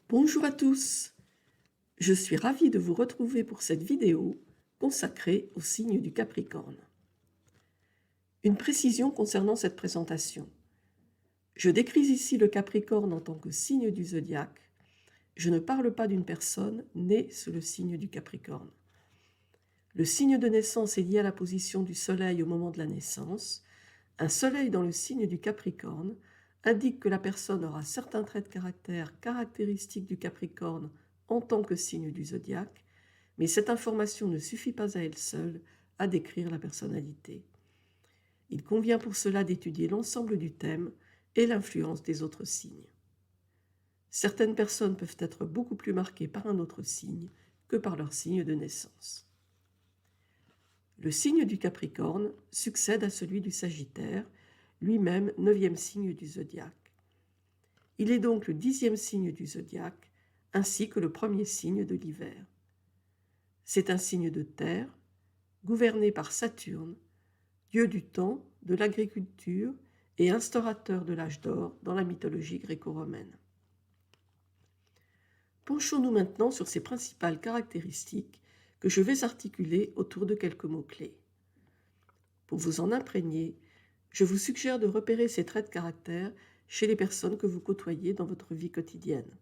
Bonjour à tous, je suis ravie de vous retrouver pour cette vidéo consacrée au signe du Capricorne. Une précision concernant cette présentation. Je décris ici le Capricorne en tant que signe du zodiaque. Je ne parle pas d'une personne née sous le signe du Capricorne. Le signe de naissance est lié à la position du Soleil au moment de la naissance. Un Soleil dans le signe du Capricorne indique que la personne aura certains traits de caractère caractéristiques du Capricorne en tant que signe du zodiaque, mais cette information ne suffit pas à elle seule à décrire la personnalité. Il convient pour cela d'étudier l'ensemble du thème et l'influence des autres signes. Certaines personnes peuvent être beaucoup plus marquées par un autre signe que par leur signe de naissance. Le signe du Capricorne succède à celui du Sagittaire, lui-même 9e signe du zodiaque. Il est donc le 10e signe du zodiaque, ainsi que le premier signe de l'hiver. C'est un signe de terre, gouverné par Saturne, dieu du temps, de l'agriculture et instaurateur de l'âge d'or dans la mythologie gréco-romaine. Penchons-nous maintenant sur ses principales caractéristiques que je vais articuler autour de quelques mots-clés. Pour vous en imprégner, je vous suggère de repérer ces traits de caractère chez les personnes que vous côtoyez dans votre vie quotidienne.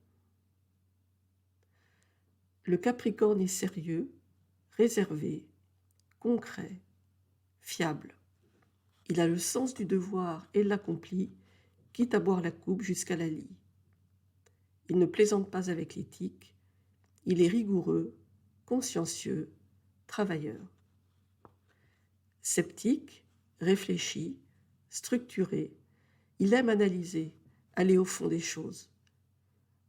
Le Capricorne est sérieux, réservé, concret, fiable. Il a le sens du devoir et l'accomplit, quitte à boire la coupe jusqu'à la lie. Il ne plaisante pas avec l'éthique. Il est rigoureux, consciencieux, travailleur. Sceptique, réfléchi, structuré, il aime analyser, aller au fond des choses.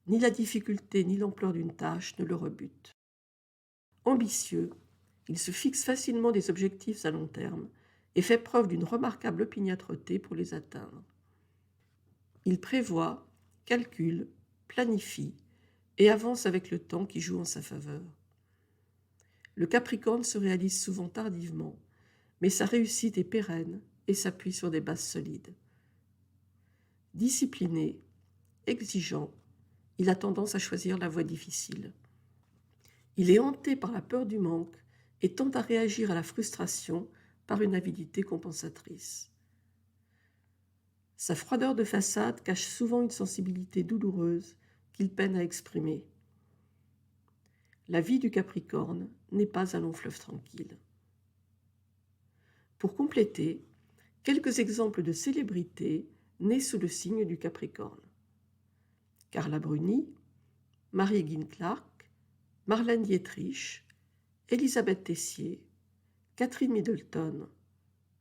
Ni la difficulté ni l'ampleur d'une tâche ne le rebutent. Ambitieux, il se fixe facilement des objectifs à long terme et fait preuve d'une remarquable opiniâtreté pour les atteindre. Il prévoit, calcule, planifie et avance avec le temps qui joue en sa faveur. Le Capricorne se réalise souvent tardivement, mais sa réussite est pérenne et s'appuie sur des bases solides. Discipliné, exigeant, il a tendance à choisir la voie difficile. Il est hanté par la peur du manque et tend à réagir à la frustration par une avidité compensatrice. Sa froideur de façade cache souvent une sensibilité douloureuse qu'il peine à exprimer. La vie du Capricorne n'est pas un long fleuve tranquille. Pour compléter, quelques exemples de célébrités nées sous le signe du Capricorne. Carla Bruni, Mary Ginn Clark, Marlène Dietrich, Elisabeth Tessier, Catherine Middleton,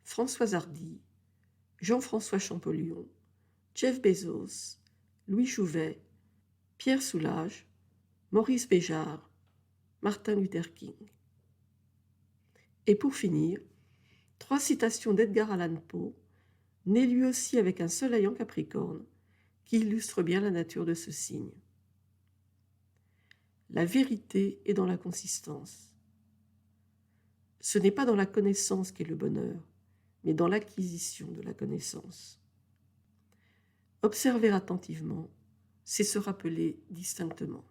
Françoise Hardy, Jean-François Champollion, Jeff Bezos, Louis Jouvet, Pierre Soulages, Maurice Béjart, Martin Luther King. Et pour finir, 3 citations d'Edgar Allan Poe, né lui aussi avec un soleil en Capricorne, qui illustrent bien la nature de ce signe. La vérité est dans la consistance. Ce n'est pas dans la connaissance qu'est le bonheur, mais dans l'acquisition de la connaissance. Observer attentivement, c'est se rappeler distinctement.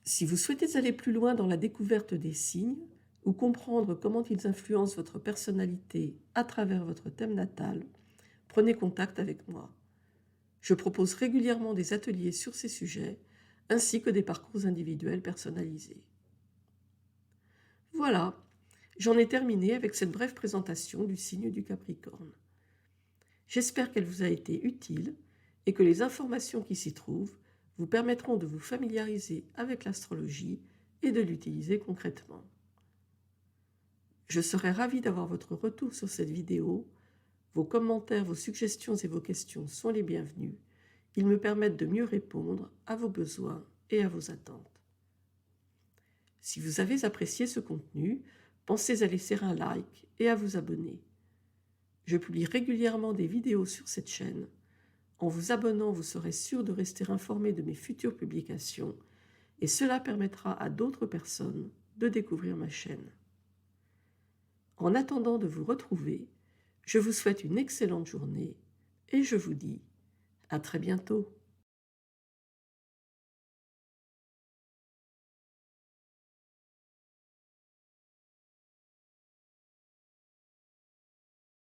Si vous souhaitez aller plus loin dans la découverte des signes ou comprendre comment ils influencent votre personnalité à travers votre thème natal, prenez contact avec moi. Je propose régulièrement des ateliers sur ces sujets ainsi que des parcours individuels personnalisés. Voilà, j'en ai terminé avec cette brève présentation du signe du Capricorne. J'espère qu'elle vous a été utile et que les informations qui s'y trouvent vous permettront de vous familiariser avec l'astrologie et de l'utiliser concrètement. Je serai ravie d'avoir votre retour sur cette vidéo. Vos commentaires, vos suggestions et vos questions sont les bienvenus. Ils me permettent de mieux répondre à vos besoins et à vos attentes. Si vous avez apprécié ce contenu, pensez à laisser un like et à vous abonner. Je publie régulièrement des vidéos sur cette chaîne. En vous abonnant, vous serez sûr de rester informé de mes futures publications et cela permettra à d'autres personnes de découvrir ma chaîne. En attendant de vous retrouver, je vous souhaite une excellente journée et je vous dis à très bientôt.